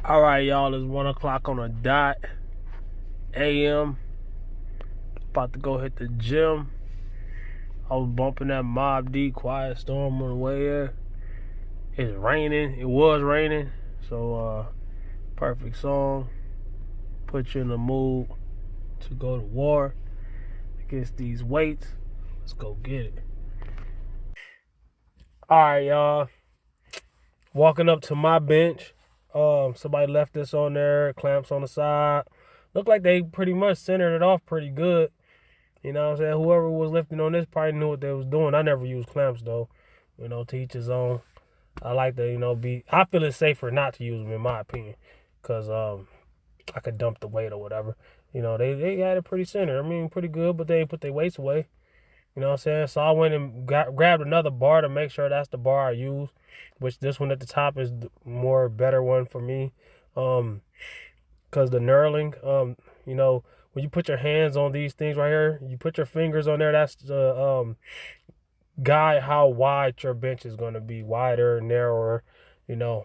Alright, y'all, it's 1 o'clock on the dot a.m. About to go hit the gym. I was bumping that Mobb Deep Quiet Storm on the way here. It's raining. It was raining. So, perfect song. Put you in the mood to go to war against these weights. Let's go get it. Alright, y'all. Walking up to my bench. Somebody left this on there, clamps on the side. Looked like they pretty much centered it off pretty good. You know what I'm saying? Whoever was lifting on this probably knew what they was doing. I never used clamps though. You know, to each his own. I like to, I feel it's safer not to use them in my opinion. Cause I could dump the weight or whatever. You know, they had it pretty centered. I mean, pretty good, but they ain't put their weights away. You know what I'm saying? So I went and grabbed another bar to make sure that's the bar I use, which this one at the top is the more better one for me. Because the knurling, you know, when you put your hands on these things right here, you put your fingers on there, that's the guide how wide your bench is going to be. Wider, narrower, you know,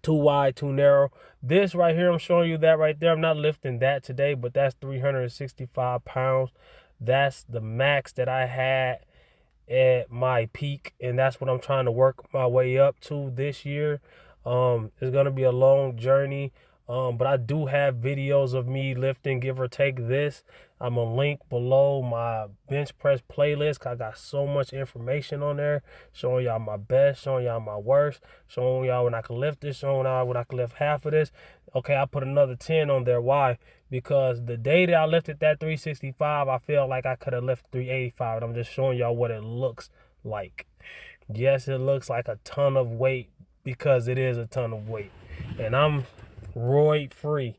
too wide, too narrow. This right here, I'm showing you that right there. I'm not lifting that today, but that's 365 pounds. That's the max that I had at my peak, and that's what I'm trying to work my way up to this year. It's gonna be a long journey, but I do have videos of me lifting, give or take this. I'm gonna link below my bench press playlist, 'cause I got so much information on there, showing y'all my best, showing y'all my worst, showing y'all when I can lift this, showing y'all when I can lift half of this. Okay, I put another 10 on there. Why? Because the day that I lifted that 365, I feel like I could have lifted 385. And I'm just showing y'all what it looks like. Yes, it looks like a ton of weight because it is a ton of weight. And I'm roid free.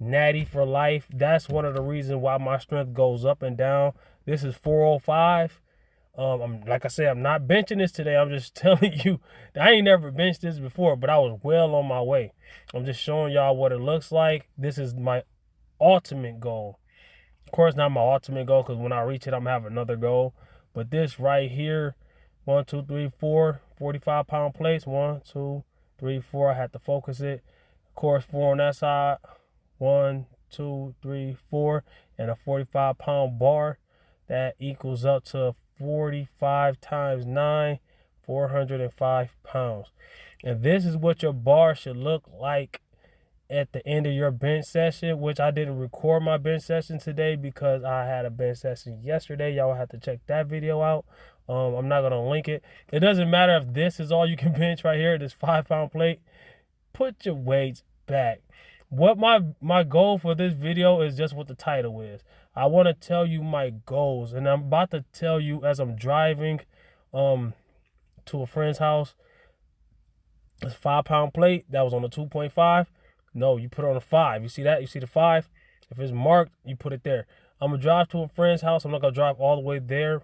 Natty for life. That's one of the reasons why my strength goes up and down. This is 405. Like I said, I'm not benching this today. I'm just telling you, I ain't never benched this before, but I was well on my way. I'm just showing y'all what it looks like. This is my ultimate goal. Of course, not my ultimate goal, because when I reach it, I'm gonna have another goal. But this right here, 1, 2, 3, 4, 45-pound plates. 1, 2, 3, 4. I had to focus it. Of course, 4 on that side. 1, 2, 3, 4, and a 45-pound bar. That equals up to 45 times 9, 405 pounds. And this is what your bar should look like at the end of your bench session, which I didn't record my bench session today because I had a bench session yesterday. Y'all have to check that video out. I'm not going to link it. It doesn't matter if this is all you can bench right here, this 5-pound plate. Put your weights back. What my goal for this video is just what the title is. I want to tell you my goals, and I'm about to tell you as I'm driving to a friend's house. This 5-pound plate that was on the 2.5. No, you put it on a 5. You see that? You see the 5? If it's marked, you put it there. I'm gonna drive to a friend's house. I'm not gonna drive all the way there.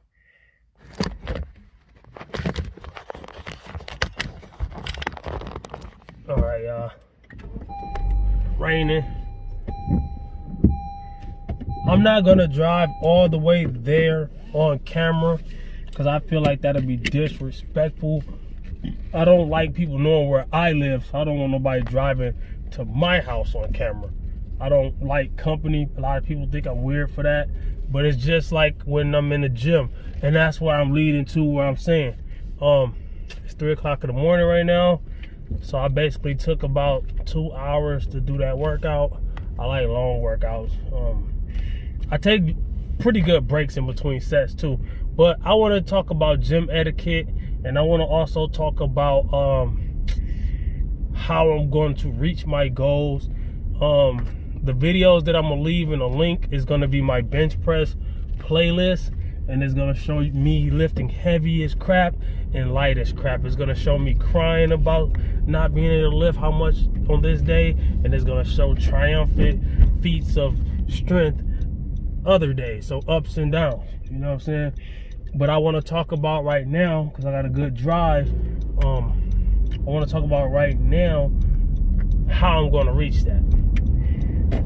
All right, y'all. Raining. I'm not gonna drive all the way there on camera because I feel like that'll be disrespectful. I don't like people knowing where I live, so I don't want nobody driving to my house on camera. I don't like company. A lot of people think I'm weird for that, but it's just like when I'm in the gym, and that's where I'm leading to where I'm saying. It's 3 o'clock in the morning right now, so I basically took about 2 hours to do that workout. I like long workouts. I take pretty good breaks in between sets too, but I want to talk about gym etiquette, and I want to also talk about how I'm going to reach my goals. The videos that I'm gonna leave in a link is gonna be my bench press playlist, and it's gonna show me lifting heavy as crap and light as crap. It's gonna show me crying about not being able to lift how much on this day, and it's gonna show triumphant feats of strength other days, so ups and downs, you know what I'm saying? But I want to talk about right now, because I got a good drive, I want to talk about right now how I'm going to reach that.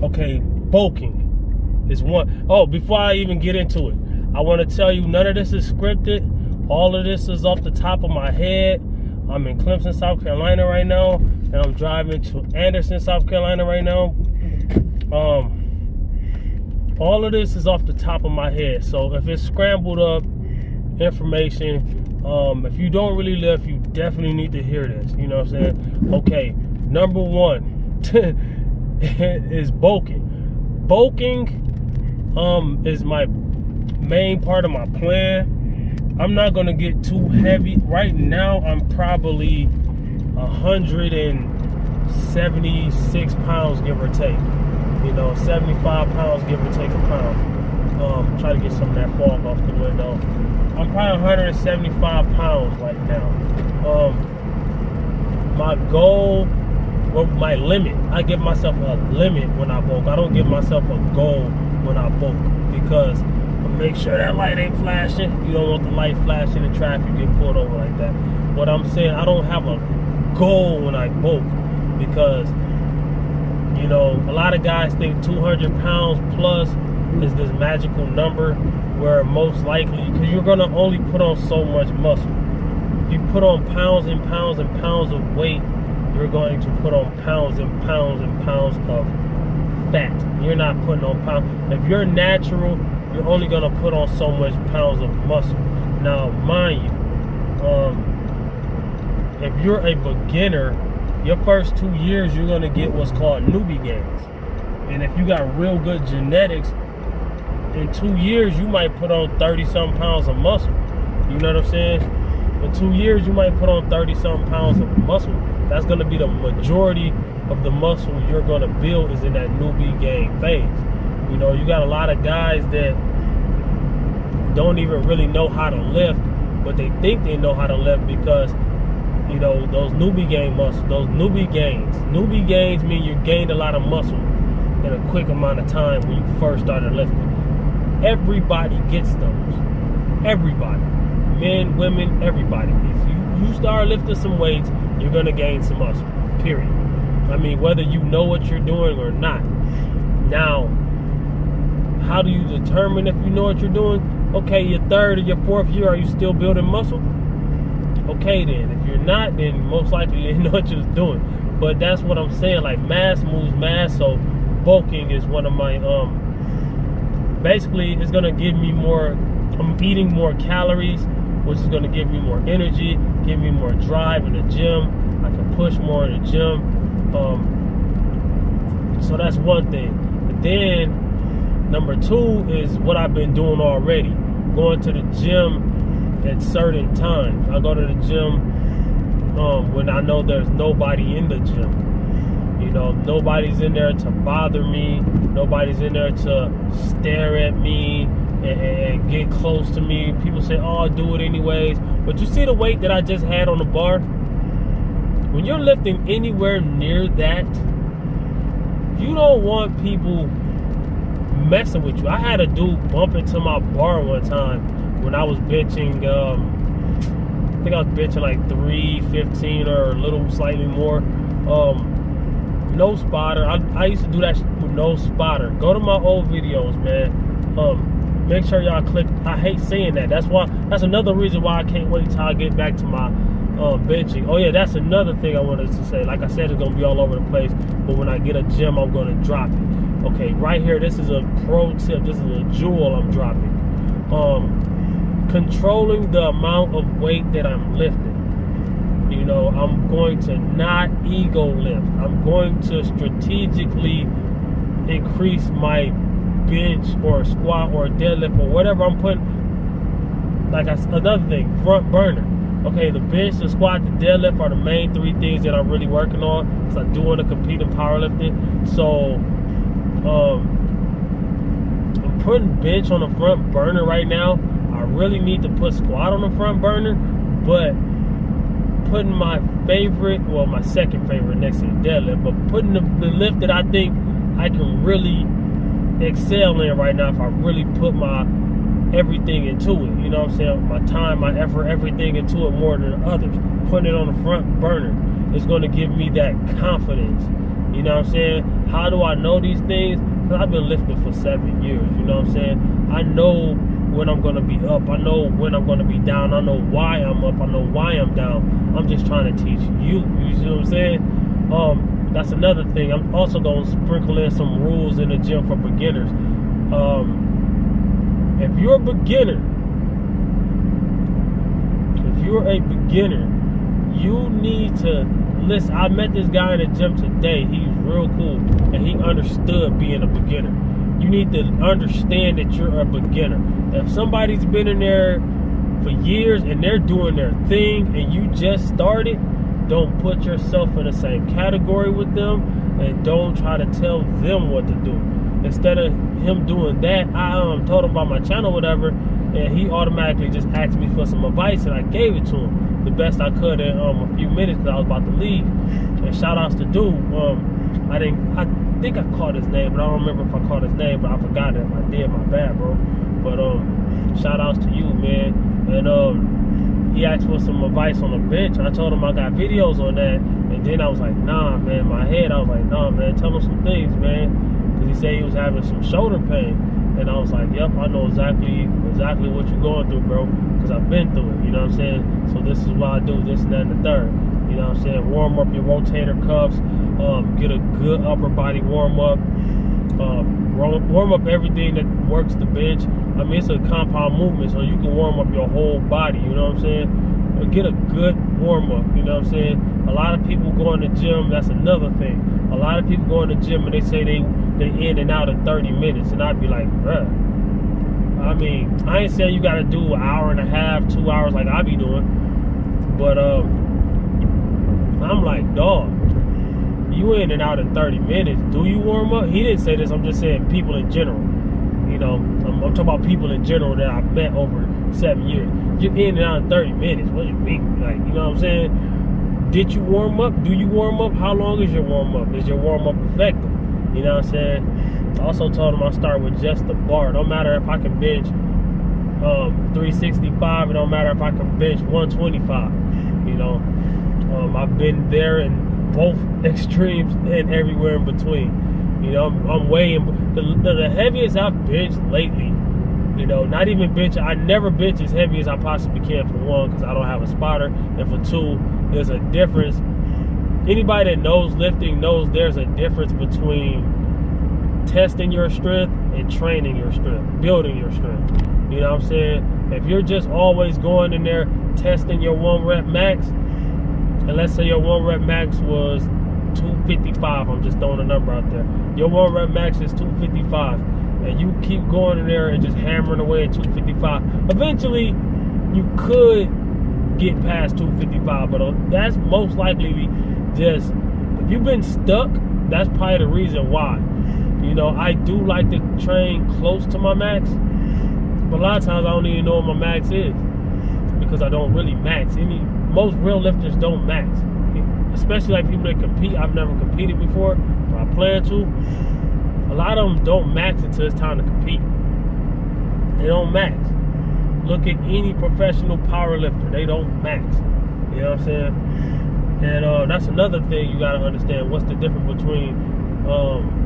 Okay, bulking is one. Oh, before I even get into it, I want to tell you none of this is scripted. All of this is off the top of my head. I'm in Clemson, South Carolina right now. and I'm driving to Anderson, South Carolina right now. All of this is off the top of my head. So if it's scrambled up information, if you don't really live, you definitely need to hear this. You know what I'm saying? Okay, number one is bulking. Bulking is my main part of my plan. I'm not gonna get too heavy. Right now, I'm probably 176 pounds, give or take. 75 pounds, give or take a pound. Try to get some of that fog off the window. I'm probably 175 pounds right now. My goal, or my limit, I give myself a limit when I bulk. I don't give myself a goal when I bulk, because make sure that light ain't flashing. You don't want the light flashing in traffic, you get pulled over like that. What I'm saying, I don't have a goal when I bulk, because a lot of guys think 200 pounds plus is this magical number, where most likely, because you're going to only put on so much muscle. If you put on pounds and pounds and pounds of weight, you're going to put on pounds and pounds and pounds of fat. You're not putting on pounds. If you're natural, you're only going to put on so much pounds of muscle. Now, mind you, if you're a beginner, your first 2 years, you're going to get what's called newbie gains. And if you got real good genetics, in 2 years, you might put on 30-something pounds of muscle. You know what I'm saying? In 2 years, you might put on 30-something pounds of muscle. That's going to be the majority of the muscle you're going to build is in that newbie gain phase. You got a lot of guys that don't even really know how to lift, but they think they know how to lift because those newbie gain muscles, those newbie gains. Newbie gains mean you gained a lot of muscle in a quick amount of time when you first started lifting. Everybody gets those. Everybody. Men, women, everybody. If you start lifting some weights, you're going to gain some muscle. Period. I mean, whether you know what you're doing or not. Now, how do you determine if you know what you're doing? Okay, your third or your fourth year, are you still building muscle? Okay then, if you're not, then most likely you didn't know what you was doing. But that's what I'm saying, like mass moves mass, so bulking is one of my, basically it's gonna give me more, I'm eating more calories, which is gonna give me more energy, give me more drive in the gym. I can push more in the gym. So that's one thing. But then, number two is what I've been doing already, going to the gym at certain times. I go to the gym when I know there's nobody in the gym. Nobody's in there to bother me. Nobody's in there to stare at me and get close to me. People say, oh, I'll do it anyways. But you see the weight that I just had on the bar? When you're lifting anywhere near that, you don't want people messing with you. I had a dude bump into my bar one time when I was benching, I think I was benching like 315 or a little slightly more. No spotter. I used to do that with no spotter. Go to my old videos, man. Make sure y'all click. I hate saying that. That's another reason why I can't wait till I get back to my benching. Oh yeah, that's another thing I wanted to say. Like I said, it's gonna be all over the place, but when I get a gym, I'm gonna drop it. Okay, right here, this is a pro tip. This is a jewel I'm dropping. Controlling the amount of weight that I'm lifting. I'm going to not ego lift. I'm going to strategically increase my bench or squat or deadlift or whatever I'm putting. Another thing, front burner. Okay, the bench, the squat, the deadlift are the main three things that I'm really working on because I do want to compete in powerlifting. So, I'm putting bench on the front burner right now. I really need to put squat on the front burner, but putting my second favorite next to the deadlift, but putting the lift that I think I can really excel in right now if I really put my everything into it. You know what I'm saying? My time, my effort, everything into it more than others. Putting it on the front burner is going to give me that confidence. You know what I'm saying? How do I know these things? Because I've been lifting for 7 years. You know what I'm saying? I know when I'm going to be up. I know when I'm going to be down. I know why I'm up. I know why I'm down. I'm just trying to teach you. You see what I'm saying? That's another thing. I'm also gonna sprinkle in some rules in the gym for beginners. If you're a beginner, you need to listen. I met this guy in the gym today. He's real cool, and he understood being a beginner. You need to understand that you're a beginner. If somebody's been in there for years and they're doing their thing and you just started, don't put yourself in the same category with them, and don't try to tell them what to do. Instead of him doing that, I told him about my channel, whatever, and he automatically just asked me for some advice, and I gave it to him the best I could in a few minutes because I was about to leave. And shout outs to dude. I think I caught his name, but I don't remember if I caught his name, but I forgot it. If I did, my bad, bro. But shout outs to you, man. And he asked for some advice on the bench. I told him I got videos on that, and then I was like, nah, man. In my head, I was like, nah, man. Tell him some things, man, because he said he was having some shoulder pain, and I was like, yep, I know exactly what you're going through, bro, because I've been through it. You know what I'm saying? So this is why I do this and that and the third. You know what I'm saying? Warm up your rotator cuffs. Get a good upper body warm up. Warm up everything that works the bench. I mean, it's a compound movement, so you can warm up your whole body. You know what I'm saying? But get a good warm up. You know what I'm saying? A lot of people go in the gym. That's another thing. A lot of people go in the gym and they say they in and out in 30 minutes, and I'd be like, bruh. I mean, I ain't saying you got to do an hour and a half, 2 hours like I be doing, but I'm like, dog, you in and out in 30 minutes. Do you warm up? He didn't say this. I'm just saying people in general. You know, I'm talking about people in general that I've met over 7 years. You're in and out in 30 minutes. What do you mean? Like, you know what I'm saying? Did you warm up? Do you warm up? How long is your warm up? Is your warm up effective? You know what I'm saying? I also told him I start with just the bar. It don't matter if I can bench 365. It don't matter if I can bench 125. You know, I've been there in both extremes and everywhere in between. You know, I'm weighing the heaviest I've benched lately. You know, not even bench. I never bench as heavy as I possibly can, for one, because I don't have a spotter, and for two, there's a difference. Anybody that knows lifting knows there's a difference between testing your strength and training your strength, building your strength. You know what I'm saying? If you're just always going in there testing your 1 rep max, and let's say your 1 rep max was 255, I'm just throwing a number out there. Your 1 rep max is 255, and you keep going in there and just hammering away at 255. Eventually, you could get past 255, but that's most likely just, if you've been stuck, that's probably the reason why. You know, I do like to train close to my max, but a lot of times I don't even know what my max is because I don't really max. Most real lifters don't max, especially like people that compete. I've never competed before, but I plan to. A lot of them don't max until it's time to compete. They don't max. Look at any professional power lifter. They don't max. You know what I'm saying? And that's another thing you got to understand. What's the difference between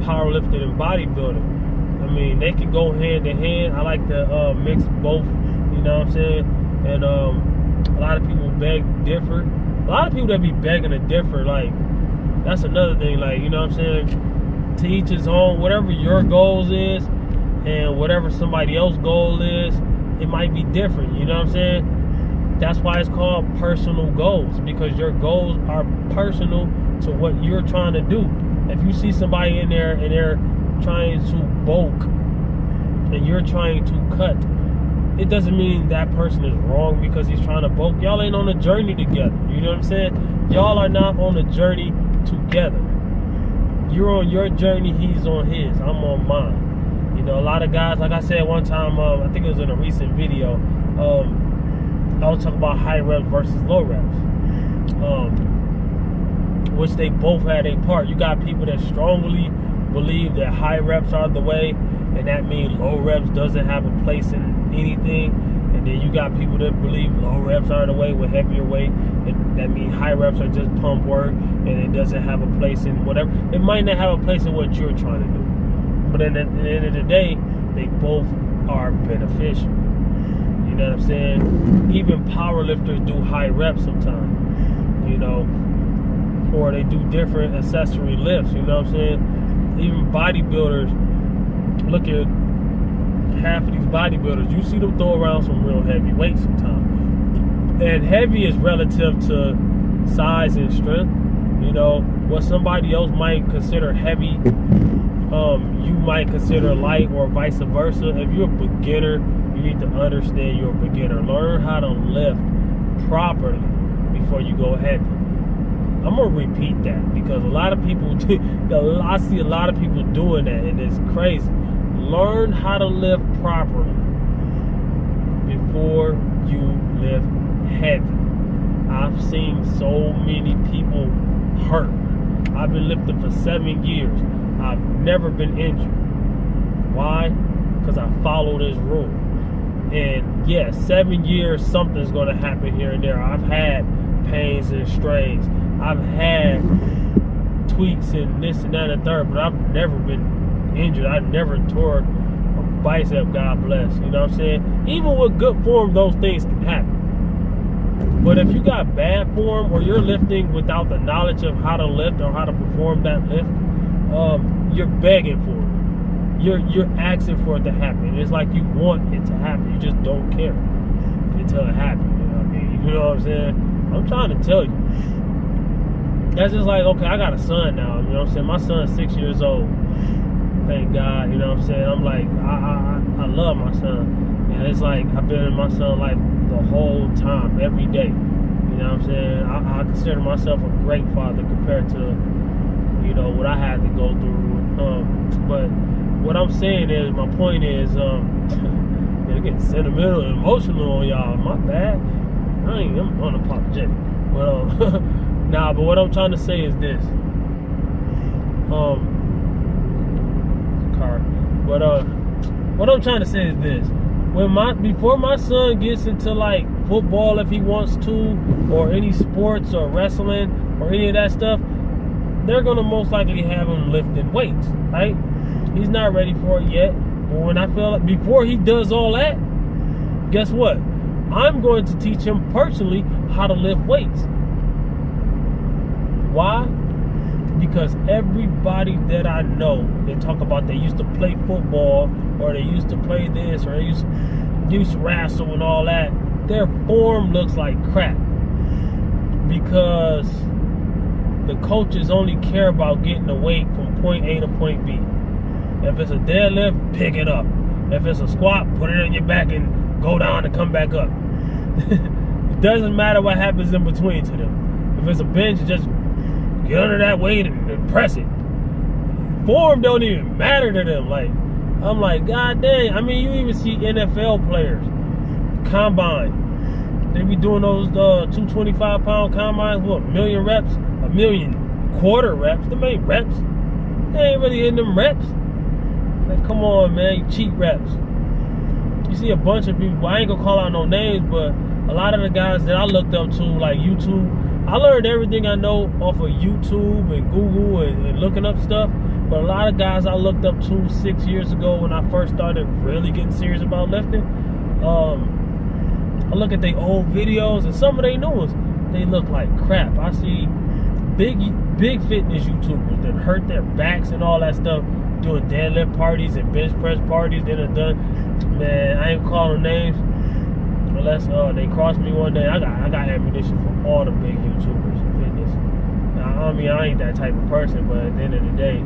powerlifting and bodybuilding? I mean, they can go hand in hand. I like to mix both. You know what I'm saying? And a lot of people beg differ. A lot of people that be begging to differ, like, that's another thing. Like, you know what I'm saying? To each his own. Whatever your goals is and whatever somebody else's goal is, it might be different. You know what I'm saying? That's why it's called personal goals, because your goals are personal to what you're trying to do. If you see somebody in there and they're trying to bulk and you're trying to cut, it doesn't mean that person is wrong because he's trying to bulk. Y'all ain't on a journey together. You know what I'm saying? Y'all are not on a journey together. You're on your journey, he's on his, I'm on mine. You know, a lot of guys, like I said one time, I think it was in a recent video, I was talking about high reps versus low reps, which they both had a part. You got people that strongly believe that high reps are the way, and that means low reps doesn't have a place in anything. And then you got people that believe low reps are the way with heavier weight, and that means high reps are just pump work, and it doesn't have a place in whatever. It might not have a place in what you're trying to do, but at the end of the day, they both are beneficial. You know what I'm saying? Even power lifters do high reps sometimes. You know, or they do different accessory lifts. You know what I'm saying? Even bodybuilders, look at half of these bodybuilders. You see them throw around some real heavy weights sometimes, and heavy is relative to size and strength. You know, what somebody else might consider heavy, you might consider light, or vice versa. If you're a beginner, you need to understand you're a beginner. Learn how to lift properly before you go heavy. I'm gonna repeat that because a lot of people, I see a lot of people doing that, and it's crazy. Learn how to lift properly before you lift heavy. I've seen so many people hurt. I've been lifting for 7 years. I've never been injured. Why? Because I follow this rule. And yeah, 7 years, something's going to happen here and there. I've had pains and strains. I've had tweaks and this and that and the third, but I've never been injured. I never tore a bicep, God bless. You know what I'm saying? Even with good form, those things can happen. But if you got bad form, or you're lifting without the knowledge of how to lift or how to perform that lift, you're begging for it. You're asking for it to happen. It's like you want it to happen. You just don't care until it happens. You know what I mean? You know what I'm saying? I'm trying to tell you. That's just like, okay, I got a son now. You know what I'm saying? My son's 6 years old. Thank God. You know what I'm saying? I'm like, I love my son. And it's like, I've been in my son's life the whole time, every day. You know what I'm saying? I consider myself a great father compared to, you know, what I had to go through. But what I'm saying is, my point is, I'm getting sentimental and emotional on y'all. My bad. I'm unapologetic. But nah, but what I'm trying to say is this. What I'm trying to say is this. Before my son gets into like football, if he wants to, or any sports or wrestling or any of that stuff, they're gonna most likely have him lifting weights, right? He's not ready for it yet. But when I feel like before he does all that, guess what? I'm going to teach him personally how to lift weights. Why? Because everybody that I know, they talk about they used to play football, or they used to play this, or they used to wrestle and all that. Their form looks like crap because the coaches only care about getting the weight from point A to point B. If it's a deadlift, pick it up. If it's a squat, put it on your back and go down and come back up. It doesn't matter what happens in between to them. If it's a bench, just get under that weight and press it. Form don't even matter to them. Like, I'm like, God dang. I mean, you even see NFL players, combine. They be doing those 225-pound combines, what, 1,000,000 reps? 1,000,000 quarter reps. Them ain't reps. They ain't really hitting them reps. Like, come on, man, you cheat reps. You see a bunch of people, I ain't gonna call out no names, but a lot of the guys that I looked up to, like YouTube, I learned everything I know off of YouTube and Google and looking up stuff. But a lot of guys I looked up to 6 years ago when I first started really getting serious about lifting, I look at their old videos and some of their new ones, they look like crap. I see big fitness YouTubers that hurt their backs and all that stuff, doing deadlift parties and bench press parties that are done. Man, I ain't calling names unless they cross me one day. I got ammunition for all the big YouTubers in fitness. Now, I mean, I ain't that type of person, but at the end of the day,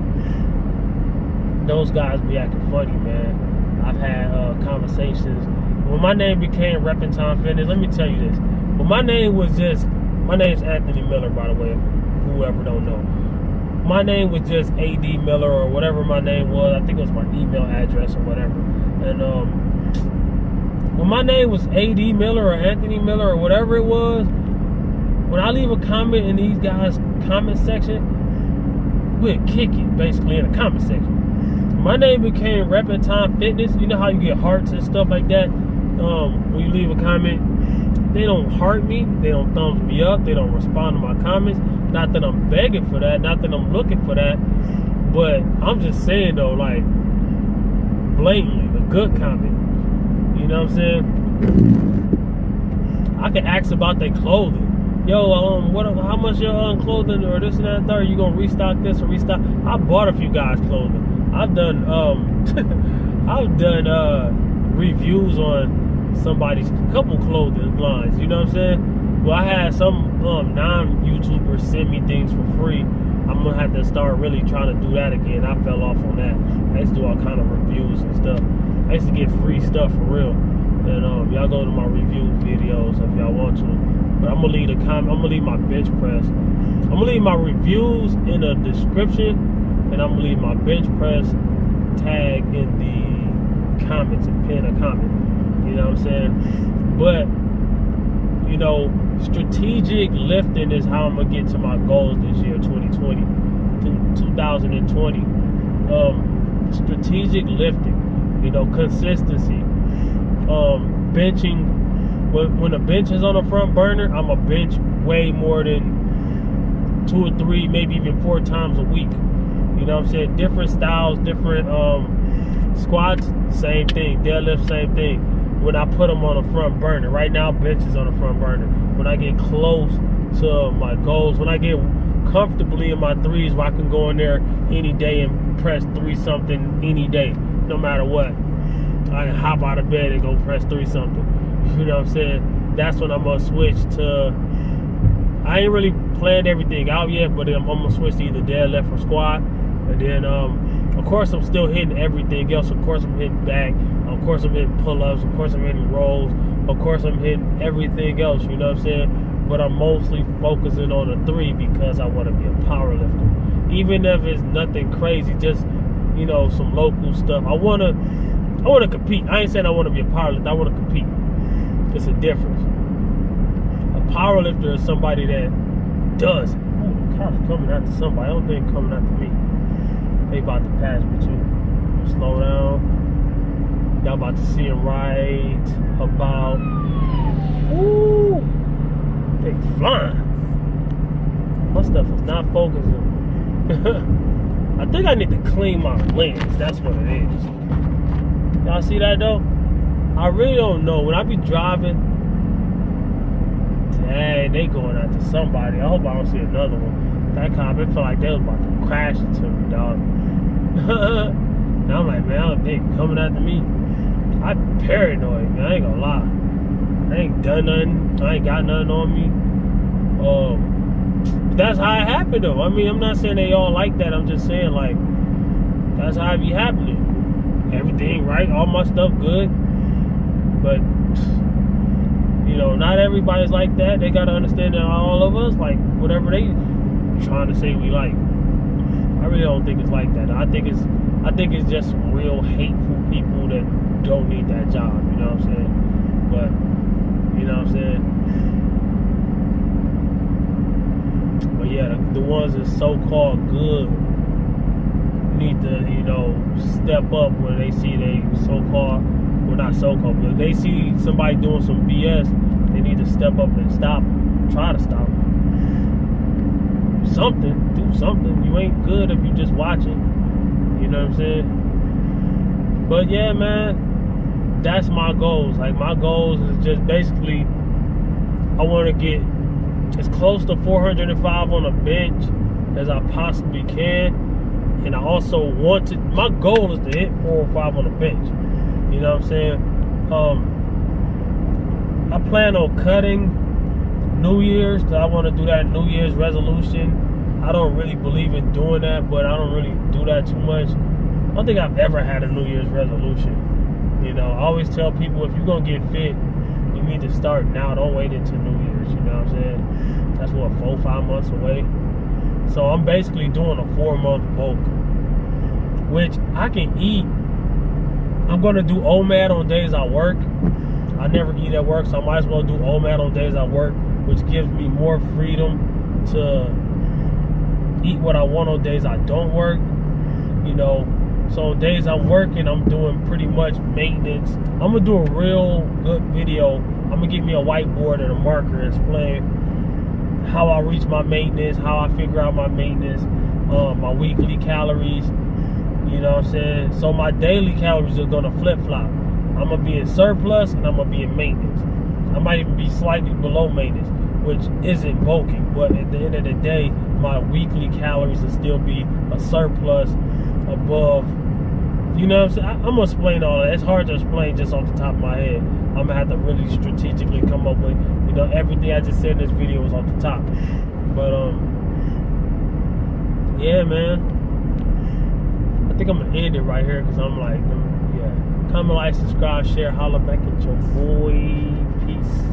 those guys be acting funny, man. I've had conversations. When my name became Reppin' Time Fitness, let me tell you this. When my name's Anthony Miller, by the way, whoever don't know. My name was just A.D. Miller or whatever my name was. I think it was my email address or whatever. And when my name was A.D. Miller or Anthony Miller or whatever it was, when I leave a comment in these guys' comment section, we'll kick it basically in the comment section. My name became Reppin' Time Fitness. You know how you get hearts and stuff like that? When you leave a comment, they don't heart me, they don't thumbs me up, they don't respond to my comments. Not that I'm begging for that, not that I'm looking for that, but I'm just saying though, like, blatantly, a good comment. You know what I'm saying? I can ask about their clothing. yo, how much your clothing or this and that and third? You gonna restock this or restock? I bought a few guys' clothing. I've done reviews on somebody's couple clothing lines. You know what I'm saying? Well, I had some non-YouTubers send me things for free. I'm gonna have to start really trying to do that again. I fell off on that. I used to do all kind of reviews and stuff. I used to get free stuff for real. And y'all go to my review videos if y'all want to. But I'm gonna leave I'm gonna leave my bench press. I'm gonna leave my reviews in the description, and I'm gonna leave my bench press tag in the comments and pin a comment. You know what I'm saying? But you know, strategic lifting is how I'm gonna get to my goals this year, 2020, 2020. Strategic lifting, you know, consistency. Benching. When a bench is on the front burner, I'm a bench way more than 2 or 3, maybe even 4 times a week. You know what I'm saying? Different styles, different squats, same thing. Deadlift, same thing. When I put them on the front burner. Right now, bench is on the front burner. When I get close to my goals, when I get comfortably in my threes, where I can go in there any day and press 3 something any day, no matter what. I can hop out of bed and go press 3 something. You know what I'm saying? That's when I'm gonna switch to. I ain't really planned everything out yet, but I'm gonna switch to either deadlift or squat. And then, of course, I'm still hitting everything else. Of course, I'm hitting back. Of course, I'm hitting pull-ups. Of course, I'm hitting rolls. Of course, I'm hitting everything else. You know what I'm saying? But I'm mostly focusing on the 3 because I want to be a power lifter. Even if it's nothing crazy, just, you know, some local stuff. I wanna compete. I ain't saying I want to be a power lifter. I want to compete. It's a difference. A power lifter is somebody that does. Oh, the car's coming after somebody. I don't think coming after me. They about to pass me too. Slow down. Y'all about to see him right about. Ooh, they flying. My stuff is not focusing. I think I need to clean my lens. That's what it is. Y'all see that though? I really don't know. When I be driving, dang, they going after somebody. I hope I don't see another one. That cop, it felt like they was about to crash into me, dog. And I'm like, man, they coming after me. I'm paranoid, man. I ain't gonna lie. I ain't done nothing. I ain't got nothing on me. That's how it happened, though. I mean, I'm not saying they all like that. I'm just saying, like, that's how it be happening. Everything right, all my stuff good. But, you know, not everybody's like that. They got to understand that all of us, like, whatever they trying to say we like. I really don't think it's like that. I think it's just some real hateful people that don't need that job. You know what I'm saying? But, you know what I'm saying? But, yeah, the ones that's so-called good need to, you know, step up when they see they so-called. Well, not so-called, but if they see somebody doing some BS, they need to step up and stop them. Try to stop them. Do something. You ain't good if you just watching. You know what I'm saying? But yeah, man, that's my goals. Like, my goals is just basically, I want to get as close to 405 on a bench as I possibly can. And I also want to, my goal is to hit 405 on the bench. You know what I'm saying? I plan on cutting New Year's, because I want to do that New Year's resolution. I don't really believe in doing that, but I don't really do that too much. I don't think I've ever had a New Year's resolution. You know, I always tell people, if you're going to get fit, you need to start now. Don't wait until New Year's, you know what I'm saying? That's what, 4-5 months away. So I'm basically doing a 4-month bulk, which I can eat. I'm going to do OMAD on days I work. I never eat at work, so I might as well do OMAD on days I work, which gives me more freedom to eat what I want on days I don't work. You know, so on days I'm working, I'm doing pretty much maintenance. I'm going to do a real good video. I'm going to get me a whiteboard and a marker and explain how I reach my maintenance, how I figure out my maintenance, my weekly calories. You know what I'm saying? So my daily calories are going to flip-flop. I'm going to be in surplus and I'm going to be in maintenance. I might even be slightly below maintenance. which isn't bulking. But at the end of the day, my weekly calories will still be a surplus above. You know what I'm saying? I'm gonna explain all that. It's hard to explain just off the top of my head. I'm gonna have to really strategically come up with, you know, everything I just said in this video was off the top. But yeah, man. I think I'm gonna end it right here because I'm like, yeah. Comment, like, subscribe, share, holla back at your boy. Peace.